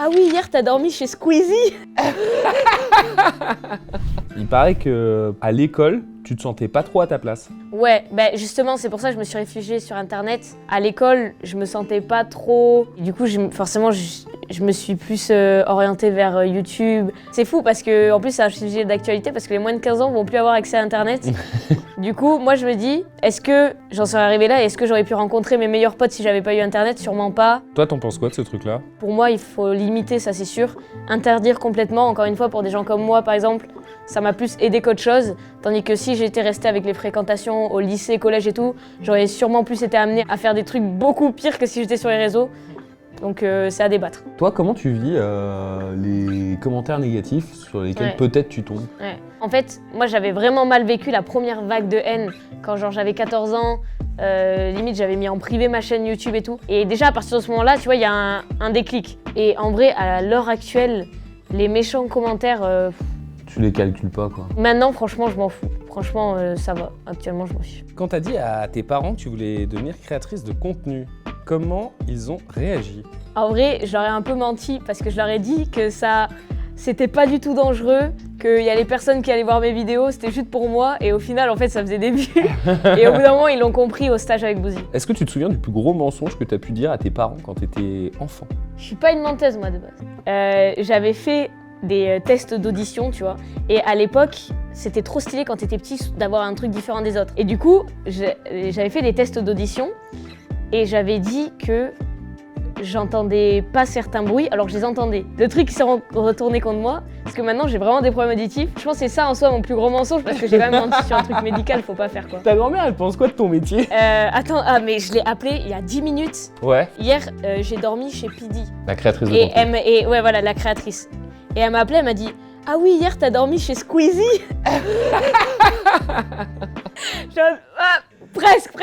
Ah oui, hier t'as dormi chez Squeezie. Il paraît que à l'école, tu te sentais pas trop à ta place. Ouais, bah justement, c'est pour ça que je me suis réfugiée sur Internet. À l'école, je me sentais pas trop... Du coup, forcément, je me suis plus orientée vers YouTube. C'est fou parce que, en plus, c'est un sujet d'actualité parce que les moins de 15 ans vont plus avoir accès à Internet. Du coup, moi, je me dis, est-ce que j'en serais arrivée là et est-ce que j'aurais pu rencontrer mes meilleurs potes si j'avais pas eu Internet? Sûrement pas. Toi, t'en penses quoi de ce truc-là? Pour moi, il faut limiter, ça c'est sûr. Interdire complètement, encore une fois, pour des gens comme moi, par exemple, ça m'a plus aidé qu'autre chose. Tandis que si j'étais restée avec les fréquentations au lycée, collège et tout, j'aurais sûrement plus été amenée à faire des trucs beaucoup pires que si j'étais sur les réseaux. Donc c'est à débattre. Toi, comment tu vis les commentaires négatifs sur lesquels peut-être tu tombes? Ouais. En fait, moi j'avais vraiment mal vécu la première vague de haine quand j'avais 14 ans. Limite j'avais mis en privé ma chaîne YouTube et tout. Et déjà à partir de ce moment-là, tu vois, il y a un déclic. Et en vrai, à l'heure actuelle, les méchants commentaires... Tu les calcules pas, quoi. Maintenant, franchement, je m'en fous. Franchement, ça va. Actuellement, je m'en fiche. Quand t'as dit à tes parents que tu voulais devenir créatrice de contenu, comment ils ont réagi? En vrai, je leur ai un peu menti parce que je leur ai dit que c'était pas du tout dangereux, qu'il y a les personnes qui allaient voir mes vidéos, c'était juste pour moi, et au final, en fait, ça faisait des vues. Et au bout d'un moment, ils l'ont compris au stage avec Bouzy. Est-ce que tu te souviens du plus gros mensonge que t'as pu dire à tes parents quand t'étais enfant? Je suis pas une menteuse, moi, de base. J'avais fait des tests d'audition, tu vois. Et à l'époque, c'était trop stylé quand t'étais petit d'avoir un truc différent des autres. Et du coup, j'avais fait des tests d'audition et j'avais dit que j'entendais pas certains bruits alors que je les entendais. Le truc s'est retourné contre moi parce que maintenant j'ai vraiment des problèmes auditifs. Je pense que c'est ça en soi mon plus gros mensonge parce que j'ai quand même menti sur un truc médical, faut pas faire quoi. Ta grand-mère, elle pense quoi de ton métier? Attends, mais je l'ai appelée il y a 10 minutes. Ouais. Hier, j'ai dormi chez Pidi. La créatrice de contenu. Et ouais, voilà, la créatrice. Et elle m'a appelé, elle m'a dit « Ah oui, hier t'as dormi chez Squeezie ?» Presque.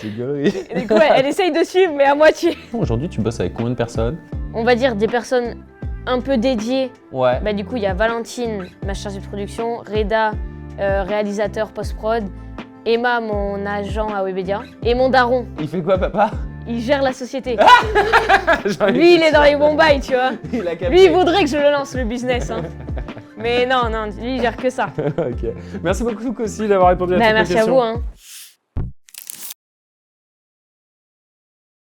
C'est gueule. Et du coup, elle essaye de suivre, mais à moitié. Aujourd'hui, tu bosses avec combien de personnes? On va dire des personnes un peu dédiées. Ouais. Bah, du coup, il y a Valentine, ma chargée de production, Reda, réalisateur post-prod, Emma, mon agent à Webedia, et mon daron. Il fait quoi, papa? Il gère la société. Lui, il est dans les bons bails, tu vois. Lui, il voudrait que je le lance, le business. Hein. Mais non, lui, il gère que ça. Ok. Merci beaucoup, Kossi, d'avoir répondu à toutes mes questions. Merci à vous. Hein.